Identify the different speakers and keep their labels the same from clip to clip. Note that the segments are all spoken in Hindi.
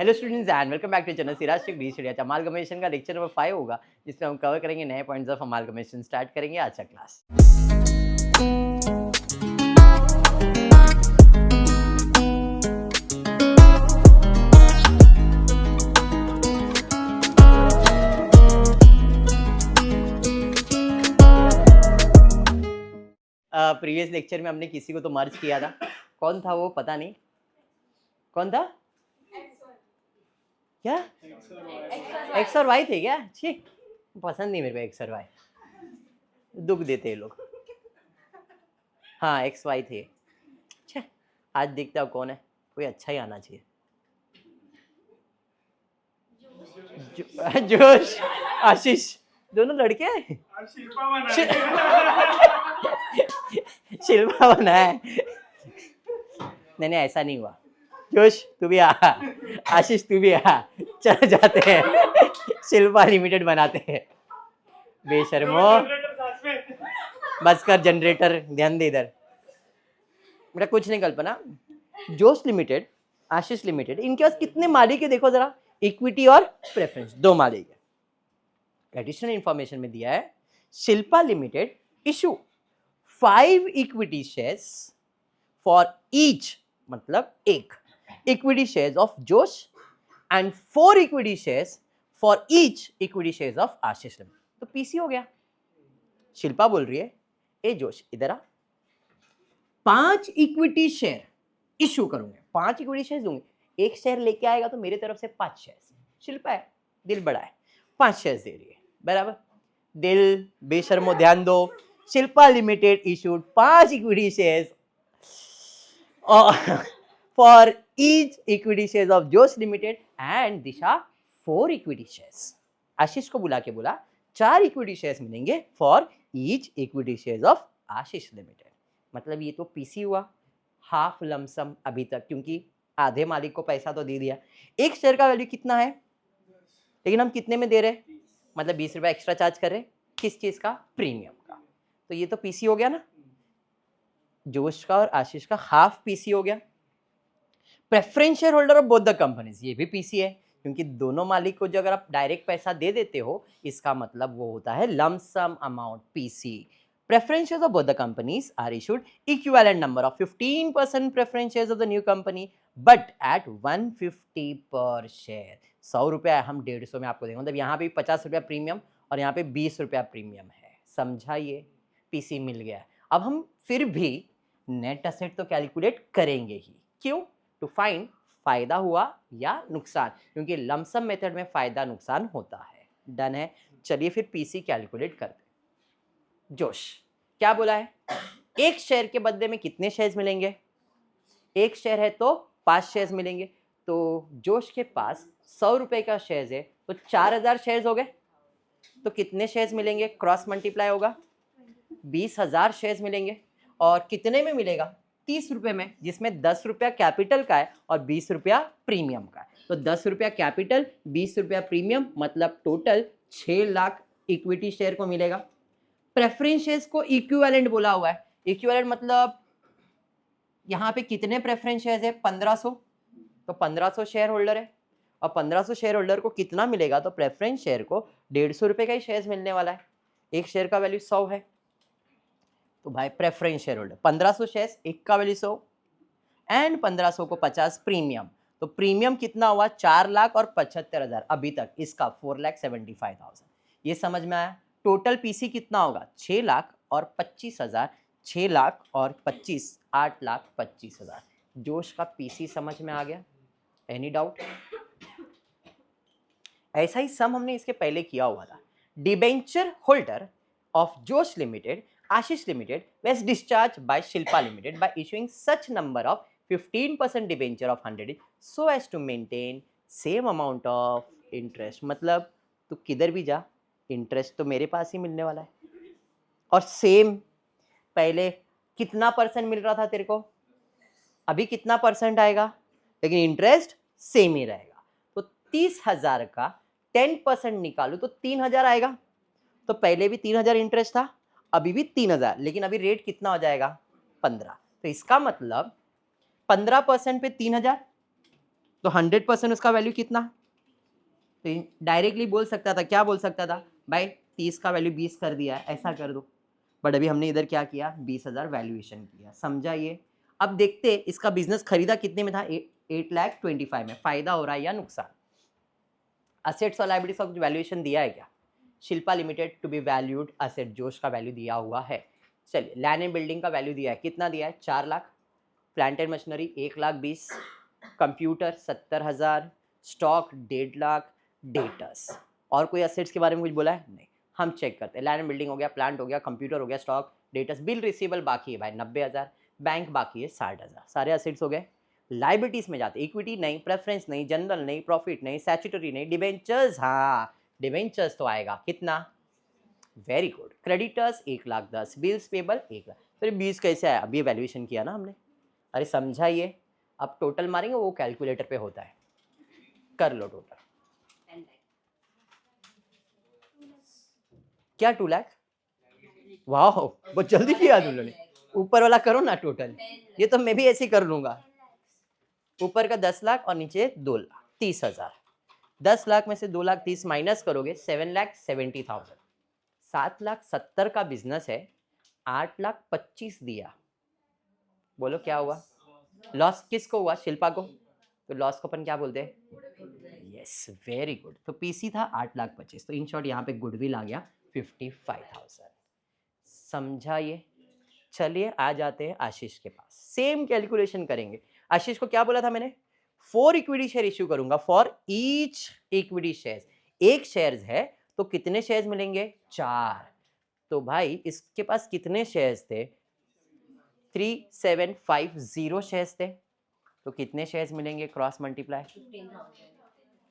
Speaker 1: Hello students and welcome back to channel Siraj Shaikh the study. Amalgamation का लेक्चर नंबर 5 होगा, जिसमें हम कवर करेंगे नए पॉइंट्स ऑफ अमालगमेशन। स्टार्ट करेंगे आज का क्लास। प्रीवियस लेक्चर में हमने किसी को तो मर्ज किया था, कौन था वो पता नहीं, कौन था? क्या एक्स और वाई थे क्या? छी, पसंद नहीं मेरे को एक्स और वाई, दुख देते हैं लोग। हाँ एक्स वाई थे। छे, आज देखता हूँ कौन है, कोई अच्छा ही आना चाहिए। जोश, आशीष, दोनों लड़के हैं। शिल्पा बना है। नहीं ऐसा नहीं हुआ। जोश तू भी आ, आशीष तू भी आ, चल जाते हैं शिल्पा लिमिटेड बनाते हैं। बेशर्मो, बस कर जनरेटर, ध्यान दे इधर। मेरा कुछ नहीं कल्पना। जोश लिमिटेड, आशीष लिमिटेड, इनके पास कितने मालिक है देखो जरा। इक्विटी और प्रेफरेंस, 2 मालिक है। एडिशनल इंफॉर्मेशन में दिया है Shilpa limited issue 5 equity shares for each, मतलब एक equity shares of Josh and 4 equity shares for each equity shares of Ashish limited. तो पीसी हो गया। शिल्पा बोल रही है ए जोश इधर आ, 5 इक्विटी शेयर इशू करूंगे, 5 इक्विटी शेयर दूंगे। एक शेयर लेके आएगा तो मेरी तरफ से 5 शेयर। शिल्पा है, दिल बड़ा है, 5 शेयर दे रही है, बराबर। दिल बेशर्मो ध्यान दो। Shilpa limited issued 5 equity shares for each equity shares of Josh limited and Disha 4 equity shares. Ashish को बुला के बोला 4 इक्विटी शेयर्स मिलेंगे for each equity shares of Ashish limited. मतलब ये तो पीसी हुआ, हाफ लमसम अभी तक, क्योंकि आधे मालिक को पैसा तो दे दिया। एक शेयर का वैल्यू कितना है, लेकिन हम कितने में दे रहे, मतलब 20 रुपया एक्स्ट्रा चार्ज कर रहे। किस चीज का? प्रीमियम का। तो ये तो पीसी हो गया ना, जोश का और आशीष का हाफ पीसी हो गया। Preference share holder of both the companies, ये भी पीसी है, क्योंकि दोनों मालिक को जो अगर आप डायरेक्ट पैसा दे देते हो, इसका मतलब वो होता है lump sum amount, PC. Preference shares of both the companies are issued equivalent number of 15% preference shares of the new company, but at 150 per share। 100 रुपया हम 150 में आपको देंगे, मतलब यहाँ पे 50 रुपया प्रीमियम और यहाँ पे 20 रुपया प्रीमियम है। समझाइए, पीसी मिल गया। अब हम फिर भी नेट असेट तो कैलकुलेट करेंगे ही। क्यों? टू फाइंड फायदा हुआ या नुकसान, क्योंकि लमसम मेथड में फायदा नुकसान होता है। डन है, चलिए फिर पीसी कैलकुलेट करते हैं। जोश क्या बोला है, एक शेयर के बदले में कितने शेयर्स मिलेंगे? एक शेयर है तो 5 शेयर्स मिलेंगे। तो जोश के पास 100 रुपए का शेयर है, तो 4000 शेयर्स हो गए। तो कितने शेयर्स मिलेंगे? क्रॉस मल्टीप्लाई होगा, 20,000 शेयर्स मिलेंगे। और कितने में मिलेगा? 30 रुपए में, जिसमें 10 रुपया कैपिटल का है और 20 रुपया प्रीमियम का है। तो 10 रुपया कैपिटल, 20 रुपया प्रीमियम, मतलब टोटल 6 लाख इक्विटी शेयर को मिलेगा। प्रेफरेंस शेयर्स को इक्विवेलेंट बोला हुआ है। इक्विवेलेंट मतलब यहाँ पे कितने प्रेफरेंस शेयर्स है? 1500। तो 1500 शेयर होल्डर है, और 1500 शेयर होल्डर को कितना मिलेगा? तो प्रेफरेंस शेयर को 150 रुपए का ही शेयर्स मिलने वाला है। एक शेयर का वैल्यू 100 है, तो भाई प्रेफरेंस शेयर होल्डर 1500 शेयर्स, एक का वैल्यू 100 एंड 1500 को 50 प्रीमियम। तो प्रीमियम कितना हुआ? 4,75,000 अभी तक, इसका 4,75,000। ये समझ में आया? टोटल पीसी कितना होगा? 6 लाख और 25,000, 6 लाख और 25, 8,25,000। जोश का पीसी समझ में आ गया? Any doubt? ऐसा ही सम हमने इसके पहले किया हुआ था। Debenture holder of Josh limited Ashish limited was discharged by Shilpa limited by issuing such number of 15% debenture of 100 so as to maintain same amount of interest। मतलब तू किधर भी जा, इंटरेस्ट तो मेरे पास ही मिलने वाला है। और सेम पहले कितना परसेंट मिल रहा था तेरे को, अभी कितना परसेंट आएगा, लेकिन इंटरेस्ट सेम ही रहेगा। तो 30,000 का 10% निकालो तो 3,000 आएगा। तो पहले भी 3,000 इंटरेस्ट था, अभी भी 3,000, लेकिन अभी रेट कितना हो जाएगा? 15। तो इसका मतलब 15% पे 3,000, तो 100% उसका वैल्यू कितना? तो डायरेक्टली बोल सकता था, क्या बोल सकता था भाई 30 का वैल्यू 20 कर दिया है, ऐसा कर दो। बट अभी हमने इधर क्या किया, 20,000 वैल्यूएशन किया, समझा ये। अब देखते इसका बिजनेस खरीदा कितने में था, 8,25,000 में। फायदा हो रहा है या नुकसान? असेट्स और लायबिलिटीज का कुछ वैल्यूएशन दिया है क्या? Shilpa limited to be valued asset, जोश का वैल्यू दिया हुआ है। चलिए, लैंड एंड बिल्डिंग का वैल्यू दिया है, कितना दिया है? 4 lakh. Plant and machinery 1,20,000, computer 70,000, stock 1.5 lakh, debtors. और कोई असेट्स के बारे में कुछ बोला है? नहीं। हम चेक करते हैं, लैंड एंड बिल्डिंग हो गया, प्लांट हो गया, कंप्यूटर हो गया, स्टॉक, डेटर्स, बिल रिसीवेबल बाकी है भाई 90,000, बैंक बाकी है 60,000, सारे असेट्स हो गए। लाइबिलिटीज में जाते, इक्विटी नहीं, प्रेफरेंस नहीं, जनरल नहीं, प्रॉफिट नहीं, स्टैट्यूटरी नहीं, डिबेंचर्स, हाँ डिबेंचर्स तो आएगा, कितना? Very good. Creditors 1,10,000, bills payable 1 lakh. तो 20 कैसे आया? अभी वैल्यूएशन किया ना हमने। अरे समझा ये। अब टोटल मारेंगे, वो कैलकुलेटर पे होता है, कर लो टोटल। क्या 2 लाख? वाह बहुत जल्दी किया तुम लोगों ने। ऊपर वाला करो ना टोटल, ये तो मैं भी ऐसे ही कर लूंगा। ऊपर का 10 लाख और नीचे 2,30,000। 10 लाख में से 2,30,000 माइनस करोगे 7,70,000। 7,70,000 का बिजनेस है, 8,25,000 दिया, बोलो क्या हुआ? लॉस किसको हुआ? शिल्पा को। तो लॉस को अपन क्या बोलते हैं? Yes, very good. तो पीसी था 8,25,000, तो इन शॉर्ट यहाँ पे गुडविल आ गया 55,000। समझा ये? चलिए आ जाते हैं आशीष के पास, सेम कैलकुलेशन करेंगे। आशीष को क्या बोला था मैंने? 4 इक्विटी शेयर इश्यू करूंगा फॉर ईच इक्विटी शेयर। एक शेयर है तो कितने शेयर्स मिलेंगे? 4। तो भाई इसके पास कितने शेयर्स थे? 3,750 शेयर्स थे। तो कितने शेयर्स मिलेंगे? क्रॉस मल्टीप्लाई,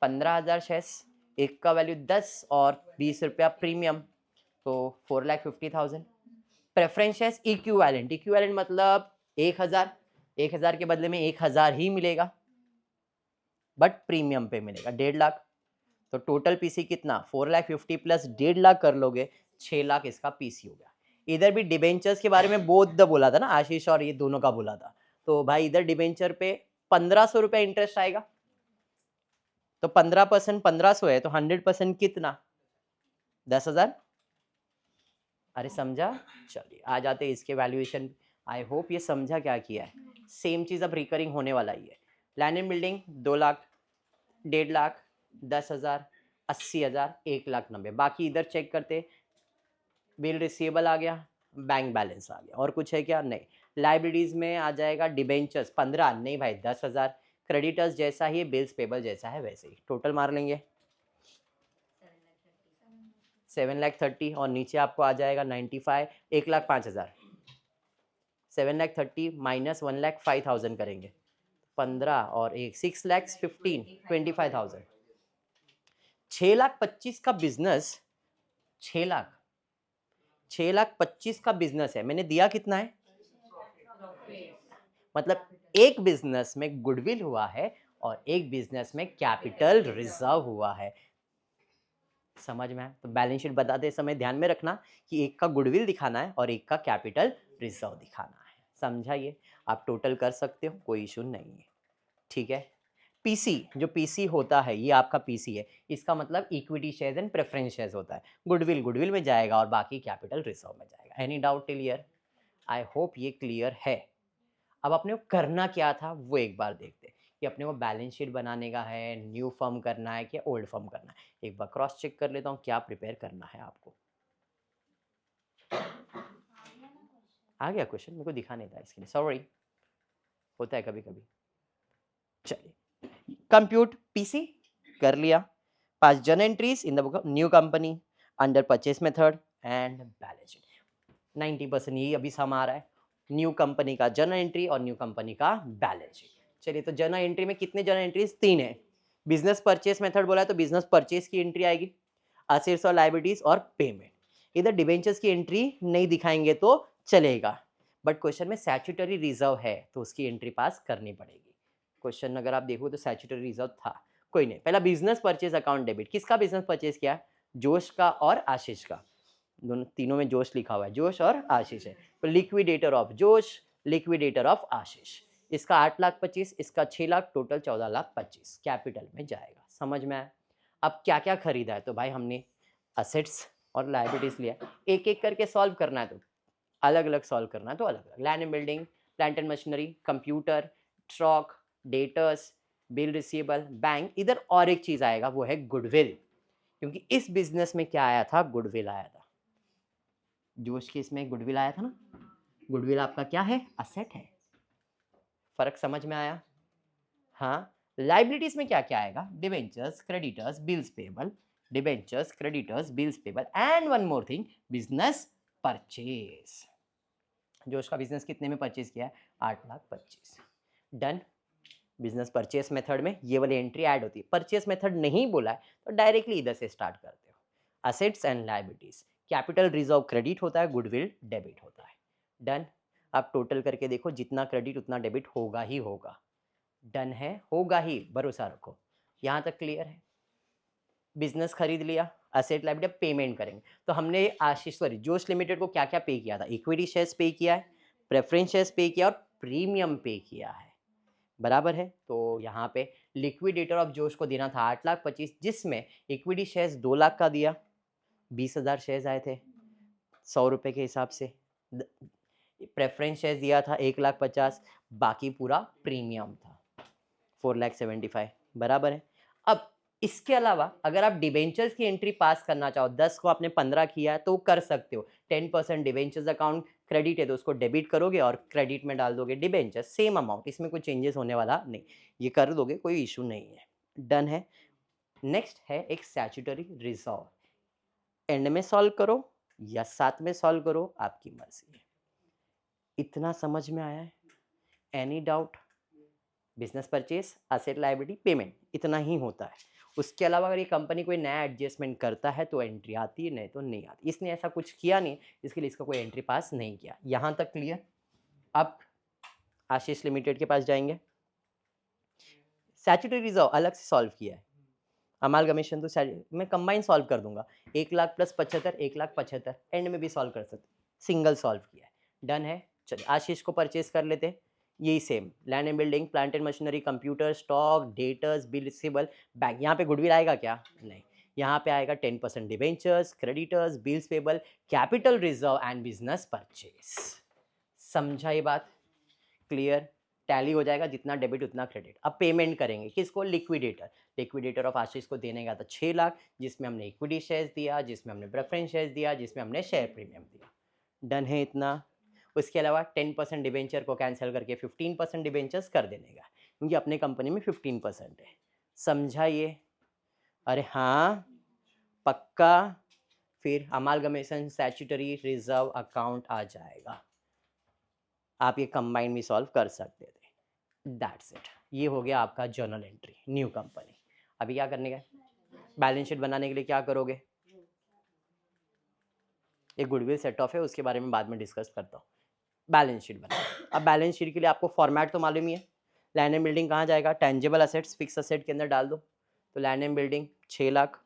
Speaker 1: 15,000 शेयर्स, एक का वैल्यू 10 और 20 रुपया प्रीमियम, तो 4,50,000। प्रेफरेंस शेयर्स इक्विवेलेंट, इक्विवेलेंट मतलब 1,000, 1,000 के बदले में 1,000 ही मिलेगा, बट प्रीमियम पे मिलेगा 1.5 लाख। तो टोटल पीसी कितना? 4,50,000 प्लस 1.5 लाख कर लोगे, 6 लाख इसका पीसी हो गया। इधर भी डिबेंचर्स के बारे में बोध बोला था ना आशीष, और ये दोनों का बोला था। तो भाई इधर डिबेंचर पे 1,500 रुपए इंटरेस्ट आएगा, तो 15% 1,500 है, तो 100% कितना? 10,000। अरे समझा? चलिए आ जाते इसके वैल्यूएशन। आई होप ये समझा क्या किया है। सेम चीज अब रिकरिंग होने वाला ही है। Land and building 2 lakh, 1.5 lakh, 10,000, 80,000, 1,90,000। बाकी इधर चेक करते, बिल रिसीवेबल आ गया, बैंक बैलेंस आ गया, और कुछ है क्या? नहीं। लाइबिलिटीज में आ जाएगा डिबेंचर्स 15, नहीं भाई 10,000। क्रेडिटर्स जैसा ही, बिल्स पेबल जैसा है वैसे ही, टोटल मार लेंगे 7,30,000, और नीचे आपको आ जाएगा 95, 1,05,000। 7,30,000 माइनस 1,05,000 करेंगे, 15 और 1 6,15, 25,000। 6,25,000 का बिजनेस, 6,25,000 का बिजनेस है, मैंने दिया कितना है? मतलब एक बिजनेस में गुडविल हुआ है और एक बिजनेस में कैपिटल रिजर्व हुआ है। समझ में आया? तो बैलेंस शीट बताते समय ध्यान में रखना कि एक का गुडविल दिखाना है और एक का कैपिटल रिजर्व दिखाना है। समझा ये? आप टोटल कर सकते हो, कोई इशू नहीं है, ठीक है। पीसी, जो पीसी होता है ये आपका पीसी है, इसका मतलब equity shares and preference shares होता है। गुडविल गुडविल में जाएगा और बाकी कैपिटल रिजर्व में जाएगा। Any doubt till here? I hope ये क्लियर है। अब अपने को करना क्या था वो एक बार देखते हैं कि अपने को बैलेंस शीट बनाने का है, न्यू फर्म करना है कि ओल्ड फर्म करना है। एक बार क्रॉस चेक कर लेता हूँ क्या प्रिपेयर करना है आपको। आ गया क्वेश्चन? मेरे को दिखा नहीं था इसके लिए, सॉरी, होता है कभी कभी। चलिए, कंप्यूट पीसी कर लिया, पास journal entries in the book of new company under purchase method and balance sheet. 90% यही अभी सम आ रहा है, न्यू कंपनी का जर्नल एंट्री और न्यू कंपनी का बैलेंस शीट। चलिए, तो जर्नल एंट्री में कितने जर्नल एंट्रीज? 3 है। बिजनेस परचेस मेथड बोला है तो बिजनेस परचेस की एंट्री आएगी, असेट्स और लायबिलिटीज और पेमेंट। इधर डिबेंचर्स की एंट्री नहीं दिखाएंगे तो चलेगा, बट क्वेश्चन में स्टैट्यूटरी रिजर्व है तो उसकी एंट्री पास करनी पड़ेगी। क्वेश्चन अगर आप देखो तो स्टैट्यूटरी रिजर्व था, कोई नहीं। पहला बिजनेस परचेज अकाउंट डेबिट, किसका बिजनेस परचेज किया? जोश का और आशीष का, दोनों तीनों में जोश लिखा हुआ है, जोश और आशीष है। तो लिक्विडेटर ऑफ जोश, लिक्विडेटर ऑफ आशीष, इसका 8,25,000, इसका 6,00,000, टोटल 14,25,000 कैपिटल में जाएगा। समझ में आया? अब क्या क्या खरीदा है, तो भाई हमने असेट्स और लाइबिलिटीज लिया, एक एक करके सॉल्व करना है तो अलग अलग सॉल्व करना है तो अलग अलग। Land and building, plant and machinery, computer, stock, debtors, bill receivable, bank. इधर और एक चीज आएगा, वो है गुडविल, क्योंकि इस बिजनेस में क्या आया था, गुडविल आया था। जोश के इसमें गुडविल आया था ना, गुडविल आपका क्या है, असेट है। फर्क समझ में आया? हाँ। लाइबिलिटीज में क्या क्या आएगा, debentures, creditors, bills payable, debentures, creditors, bills payable, and one more thing, business purchase. जो उसका बिजनेस कितने में परचेज किया है, 8,25,000। डन। बिजनेस परचेज मेथड में ये वाली एंट्री ऐड होती है। परचेज मेथड नहीं बोला है तो डायरेक्टली इधर से स्टार्ट करते हो। Assets and liabilities, capital reserve credit होता है, गुडविल डेबिट होता है। डन। आप टोटल करके देखो, जितना क्रेडिट उतना डेबिट होगा ही होगा। डन है, होगा ही, भरोसा रखो। यहाँ तक क्लियर है? बिजनेस खरीद लिया, असेट लाइबिलिटी, पेमेंट करेंगे। तो हमने आशीष सॉरी जोश लिमिटेड को क्या क्या पे किया था, इक्विटी शेयर्स पे किया है, प्रेफरेंस शेयर्स पे किया और प्रीमियम पे किया है, बराबर है। तो यहाँ पे लिक्विडेटर ऑफ जोश को देना था 8,25,000, जिसमें इक्विटी शेयर्स 2,00,000 का दिया, 20,000 शेयर्स आए थे 100 रुपये के हिसाब से। प्रेफरेंस शेयर्स दिया था 1,50,000, बाकी पूरा प्रीमियम था 4,75,000, बराबर है। अब इसके अलावा अगर आप डिबेंचर्स की एंट्री पास करना चाहो, 10 को आपने 15 किया है तो कर सकते हो। 10% डिबेंचर्स अकाउंट क्रेडिट है तो उसको डेबिट करोगे और क्रेडिट में डाल दोगे डिबेंचर, सेम अमाउंट, इसमें कोई चेंजेस होने वाला नहीं, ये कर दोगे, कोई इशू नहीं है। डन है। नेक्स्ट है एक स्टैट्यूटरी रिजर्व, एंड में सॉल्व करो या साथ में सॉल्व करो, आपकी मर्जी है। इतना समझ में आया है? Any doubt? Business purchase, asset liability, payment, इतना ही होता है। उसके अलावा अगर ये कंपनी कोई नया एडजस्टमेंट करता है तो एंट्री आती है, नहीं तो नहीं आती। इसने ऐसा कुछ किया नहीं, इसके लिए इसका कोई एंट्री पास नहीं किया। यहाँ तक क्लियर? अब आशीष लिमिटेड के पास जाएंगे। स्टैट्यूटरी रिजर्व अलग से सॉल्व किया है, अमालगमेशन तो मैं कंबाइन सॉल्व कर दूंगा, 1,00,000 प्लस 75, 1,75,000, एंड में भी सॉल्व कर सकते, सिंगल सॉल्व किया है। डन है। चलिए आशीष को परचेज कर लेते हैं। यही same, land and building, plant and machinery, computer, stock, debtors, bill receivable, bank. यहाँ पे गुडविल आएगा क्या, नहीं। यहाँ पे आएगा 10% debentures, creditors, bills payable, capital reserve and business purchase. समझा ये बात? क्लियर? टैली हो जाएगा, जितना डेबिट उतना क्रेडिट। अब पेमेंट करेंगे किसको, लिक्विडेटर। लिक्विडेटर ऑफ आशीष को देने का था 6,00,000, जिसमें हमने इक्विटी शेयर्स दिया, जिसमें हमने प्रेफरेंस शेयर्स दिया, जिसमें हमने शेयर प्रीमियम दिया। डन है इतना। उसके अलावा 10% डिबेंचर को कैंसिल करके 15% डिबेंचर्स कर देने का, क्योंकि अपने कंपनी में 15% है। समझा ये? अरे हाँ, पक्का। फिर अमालगमेशन स्टैट्यूटरी रिजर्व अकाउंट आ जाएगा, आप ये कंबाइन भी सॉल्व कर सकते थे। That's it. ये हो गया आपका जर्नल एंट्री, न्यू कंपनी। अभी क्या करने का, बैलेंस शीट बनाने के लिए क्या करोगे, एक गुडविल सेट ऑफ है, उसके बारे में बाद में डिस्कस करता हूँ। बैलेंस शीट बना। अब बैलेंस शीट के लिए आपको फॉर्मेट तो मालूम ही है। लैंड एंड बिल्डिंग कहाँ जाएगा, टेंजिबल असेट्स, फिक्स असेट के अंदर डाल दो। तो land and building 6,00,000,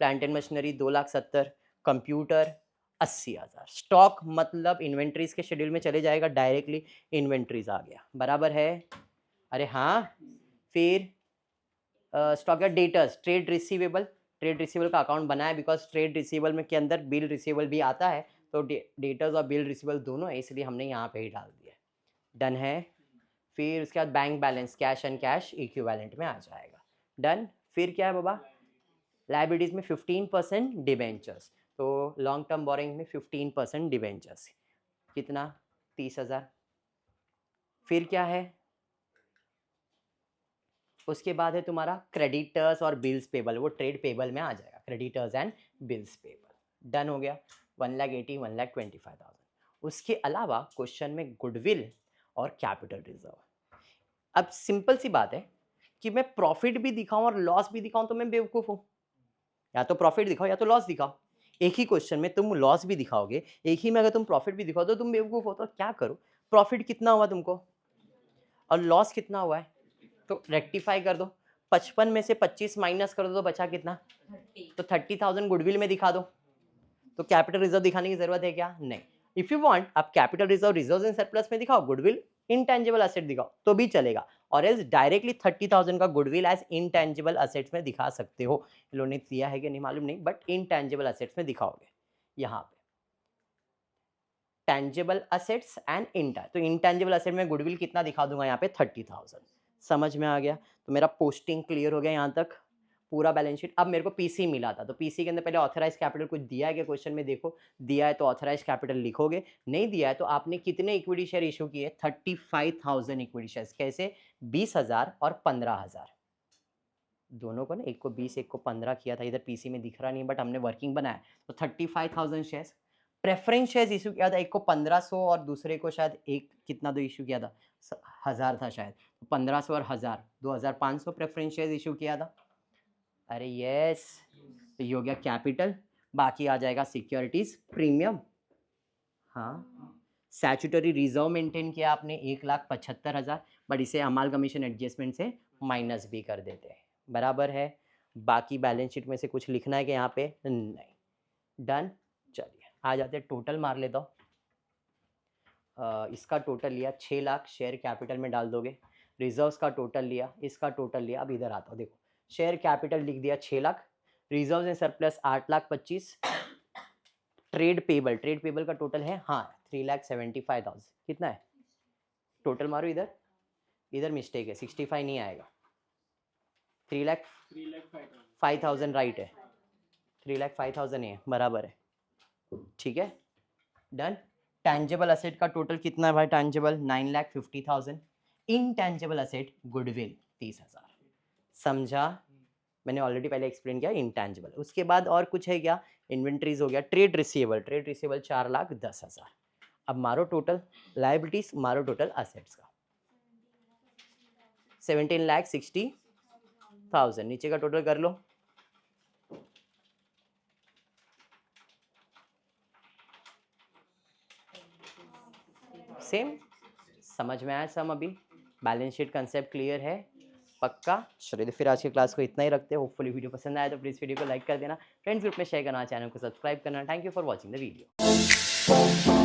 Speaker 1: plant and machinery 2,70,000, computer 80,000। Stock मतलब इन्वेंट्रीज के शेड्यूल में चले जाएगा, डायरेक्टली इन्वेंट्रीज आ गया, बराबर है। अरे हाँ। फिर स्टॉक या debtors, trade receivable, trade receivable का अकाउंट बनाया बिकॉज ट्रेड रिसीवेबल में के अंदर बिल रिसीवेबल भी आता है, तो डेटर्स और बिल रिसीवेबल दोनों है, इसलिए हमने यहाँ पे ही डाल दिया। डन है। फिर उसके बाद bank balance, cash and cash equivalent में आ जाएगा। डन। फिर क्या है बाबा, लाइबिलिटीज में 15% डिबेंचर्स, तो लॉन्ग टर्म बोरिंग में 15% डिबेंचर्स, कितना, 30,000। फिर क्या है, उसके बाद है तुम्हारा क्रेडिटर्स और बिल्स पेबल, वो ट्रेड पेबल में आ जाएगा, creditors and bills payable. Done हो गया। 1,80,000, 1,25,000। उसके अलावा क्वेश्चन में गुडविल और कैपिटल रिजर्व। अब सिंपल सी बात है कि मैं प्रॉफिट भी दिखाऊं और लॉस भी दिखाऊं तो मैं बेवकूफ़ हूं। या तो प्रॉफिट दिखाओ या तो लॉस दिखाओ। एक ही क्वेश्चन में तुम लॉस भी दिखाओगे, एक ही में अगर तुम प्रॉफिट भी दिखाओ तो तुम बेवकूफ़ हो। तो क्या करो, प्रॉफिट कितना हुआ तुमको और लॉस कितना हुआ है, तो रेक्टिफाई कर दो। 55 में से 25 माइनस कर दो तो बचा कितना, 30। तो 30,000 गुडविल में दिखा दो। तो कैपिटल रिजर्व दिखाने की जरूरत है क्या, नहीं। इफ यू वांट आप capital reserve reserve and surplus में दिखाओ, गुडविल इंटेंजिबल असेट दिखाओ तो भी चलेगा, और एल्स डायरेक्टली 30,000 का गुडविल एज इंटेंजिबल असेट्स में दिखा सकते हो। इन्होंने दिया है कि नहीं मालूम नहीं, बट इंटेंजिबल असेट्स में दिखाओगे। यहाँ पे टेंजिबल असेट्स एंड तो इंटेंजिबल असेट में गुडविल कितना दिखा दूंगा यहाँ पे 30,000। समझ में आ गया? तो मेरा पोस्टिंग क्लियर हो गया यहाँ तक, पूरा बैलेंस शीट। अब मेरे को पीसी मिला था, तो पीसी के अंदर पहले ऑथराइज कैपिटल कुछ दिया है क्या क्वेश्चन में? देखो दिया है तो ऑथराइज कैपिटल लिखोगे, नहीं दिया है तो आपने कितने इक्विटी शेयर इशू किए? 35,000 इक्विटी शेयर्स। कैसे? 20,000 और 15,000 दोनों को ना, एक को 20 एक को 15 किया था। इधर पीसी में दिख रहा नहीं बट हमने वर्किंग बनाया, तो 35,000 शेयर्स। प्रेफरेंस शेयर्स इशू किया था, एक को 1500 और दूसरे को शायद एक कितना तो इशू किया था, 1000 था शायद। 1500 और 1000, 2500 प्रेफरेंस शेयर्स इशू किया था। अरे यस, तो ये हो गया कैपिटल। बाकी आ जाएगा सिक्योरिटीज प्रीमियम। हाँ, स्टैट्यूटरी रिजर्व मेंटेन किया आपने 1,75,000, बट इसे अमाल कमीशन एडजस्टमेंट से माइनस भी कर देते हैं, बराबर है। बाकी बैलेंस शीट में से कुछ लिखना है कि यहाँ पे? नहीं। डन। चलिए आ जाते हैं, टोटल मार लेता हूँ। इसका टोटल लिया 6 लाख, शेयर कैपिटल में डाल दोगे। रिजर्व्स का टोटल लिया, इसका टोटल लिया। अब इधर आता हूँ, देखो शेयर कैपिटल लिख दिया 6 lakh, reserves and surplus 8,25,000, trade payable का टोटल है हाँ 3,75,000। कितना है टोटल? मारो इधर, इधर मिस्टेक है, 65 नहीं आएगा, 3,05,000 राइट है, 3,05,000 है, बराबर है। ठीक है, डन। टैंजेबल असेट का टोटल कितना है भाई? Tangible 9,50,000, intangible asset goodwill 30,000। समझा? मैंने ऑलरेडी पहले एक्सप्लेन किया इंटैंजिबल। उसके बाद और कुछ है क्या? इन्वेंट्रीज हो गया, ट्रेड रिसीवेबल 4,10,000। अब मारो टोटल लायबिलिटीज, मारो टोटल असेट्स का 17,60,000। नीचे का टोटल कर लो। सेम, समझ में आया सम? अभी बैलेंस शीट कंसेप्ट क्लियर है पक्का? चलिए तो फिर आज के क्लास को इतना ही रखते हैं। होपफुली वीडियो पसंद आया तो प्लीज़ वीडियो को लाइक कर देना, फ्रेंड्स ग्रुप में शेयर करना, चैनल को सब्सक्राइब करना। Thank you for watching the video.